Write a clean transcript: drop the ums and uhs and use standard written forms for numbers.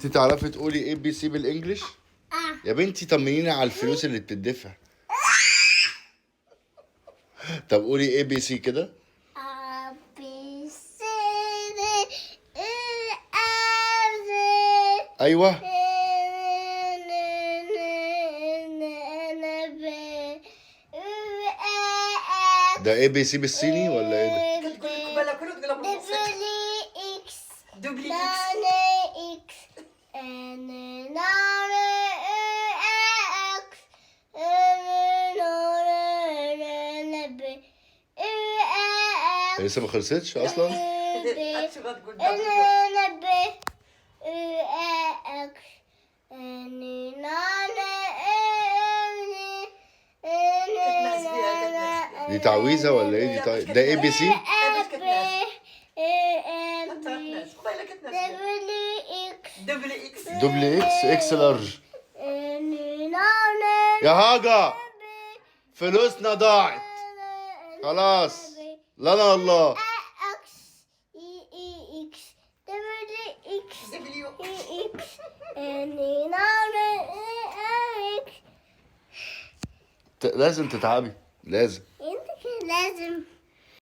انت تعرفي تقولي ايه بي سي بالانجلش؟ يا بنتي طمنيني على الفلوس اللي بتدفع. طب قولي ايه بي سي كده. بي سي ايوه ده ايه بي سي بالصيني ولا ايه ده؟ كتقول لك بالك كله تقولها بالبسيط. دوبلي اكس لسه ما خلصتش اصلا. شو غتقول دبليو؟ كتنعس فيها كتنعس فيها. دي تعويذه ولا ايه دي ده ايه بي سي؟ باش كتنعس انت كتنعس والله الا كتنعس دوبلي اكس دوبل اكس اكس لارج. يا هاجا فلوسنا ضاعت خلاص. لا لا الله. دبليو لازم تتعبي لازم. انت لازم